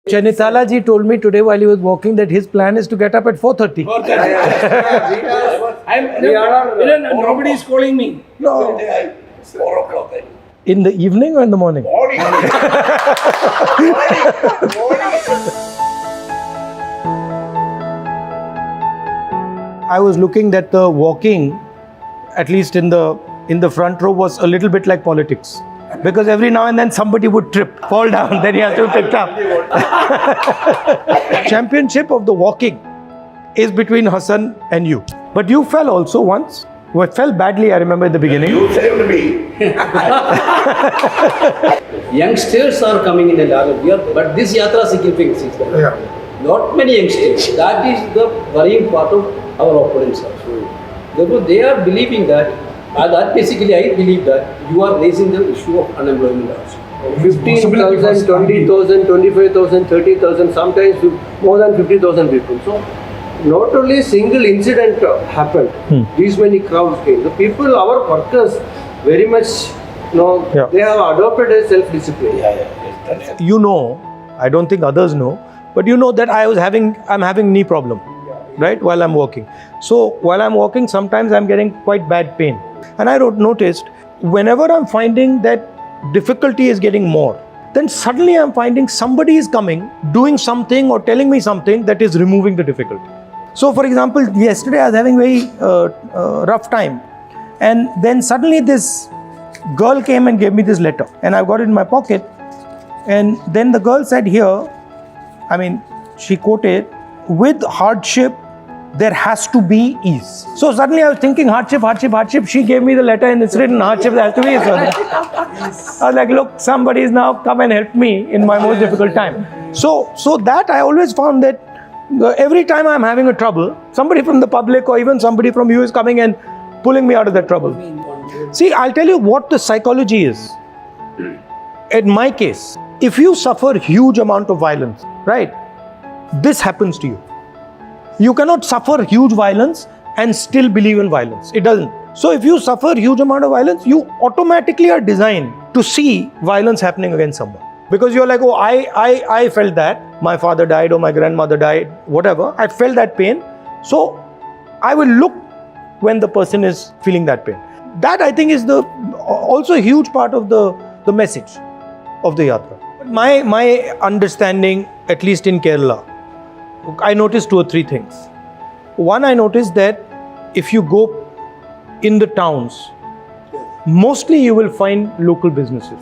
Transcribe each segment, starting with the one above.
Chanitala ji told me today while he was walking that his plan is to get up at 4:30. Nobody is calling me. No. 4 o'clock. In the evening or in the morning? Morning. I was looking that the walking, at least in the front row, was a little bit like politics. Because every now and then somebody would trip, fall down, then you have to be picked up. Championship of the walking is between Hassan and you. But you fell also once. You fell badly, I remember at the beginning. You saved me. Youngsters are coming in a larger year, but this yatra is significant. Not many youngsters. That is the worrying part of our opponents also. Therefore, they are believing that, basically I believe that you are raising the issue of unemployment also. 15,000, 20,000, 25,000, 30,000, sometimes more than 50,000 people. So, not only single incident happened, these many crowds came. The people, our workers, very much, they have adopted a self-discipline. You know, I don't think others know, but you know that I'm having knee problem, right, while I'm walking. So while I'm walking, sometimes I'm getting quite bad pain. And I noticed, whenever I'm finding that difficulty is getting more, then suddenly I'm finding somebody is coming, doing something or telling me something that is removing the difficulty. So for example, yesterday I was having very rough time. And then suddenly this girl came and gave me this letter. And I got it in my pocket. And then the girl said here, she quoted, with hardship, there has to be ease. So suddenly I was thinking hardship, hardship, hardship. She gave me the letter and it's written hardship, there has to be ease. I was like, look, somebody is now come and helped me in my most difficult time. So that I always found that every time I'm having a trouble, somebody from the public or even somebody from you is coming and pulling me out of that trouble. See, I'll tell you what the psychology is. In my case, if you suffer huge amount of violence, right, this happens to you. You cannot suffer huge violence and still believe in violence. It doesn't. So if you suffer huge amount of violence, you automatically are designed to see violence happening against someone. Because you're like, oh, I felt that. My father died or my grandmother died, whatever. I felt that pain. So I will look when the person is feeling that pain. That I think is also a huge part of the message of the yatra. My understanding, at least in Kerala, I noticed 2 or 3 things. One, I noticed that if you go in the towns, mostly you will find local businesses.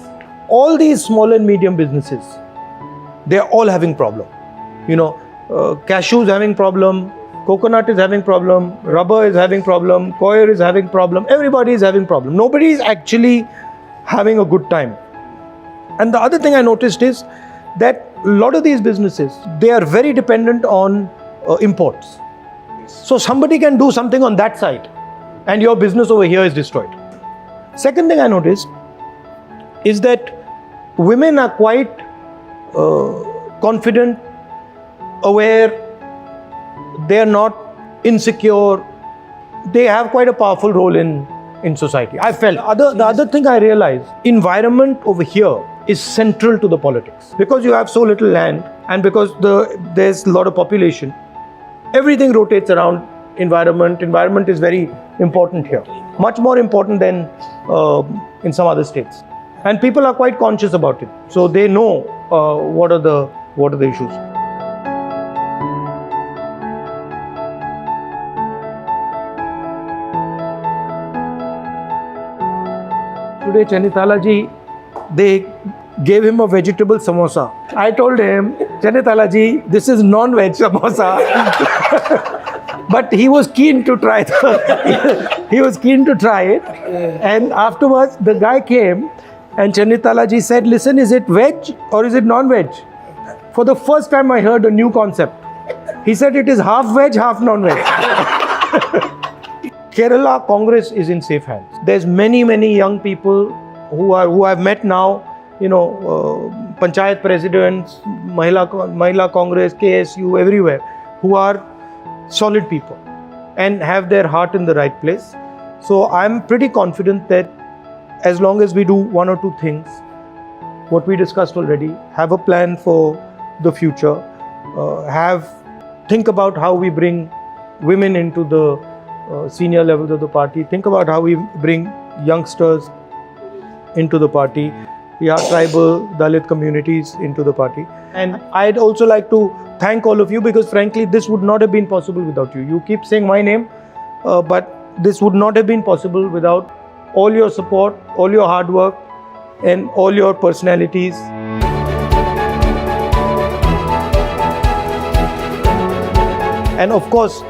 All these small and medium businesses, they are all having problem. Cashew is having problem, coconut is having problem, rubber is having problem, coir is having problem, everybody is having problem. Nobody is actually having a good time. And the other thing I noticed is that a lot of these businesses, they are very dependent on imports. So somebody can do something on that side and your business over here is destroyed. Second thing I noticed is that women are quite confident, aware, they are not insecure, they have quite a powerful role in society. I felt. The other thing I realized, environment over here is central to the politics. Because you have so little land and because there's a lot of population, everything rotates around environment. Environment is very important here. Much more important than in some other states. And people are quite conscious about it. So they know what are the issues. Today, Chanitala ji, they gave him a vegetable samosa. I told him, Chanitala ji, this is non-veg samosa. But he was keen to try it. And afterwards, the guy came and Chanitala ji said, listen, is it veg or is it non-veg? For the first time, I heard a new concept. He said it is half veg, half non-veg. Kerala Congress is in safe hands. There's many young people who I've met now, Panchayat presidents, Mahila Congress, KSU, everywhere, who are solid people and have their heart in the right place. So I'm pretty confident that as long as we do 1 or 2 things, what we discussed already, have a plan for the future, think about how we bring women into the senior levels of the party, think about how we bring youngsters into the party, tribal, Dalit communities into the party. And I'd also like to thank all of you, because frankly, this would not have been possible without you. You keep saying my name, but this would not have been possible without all your support, all your hard work, and all your personalities. And of course,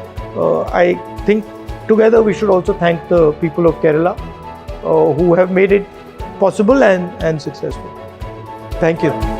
I think together we should also thank the people of Kerala who have made it possible and successful. Thank you.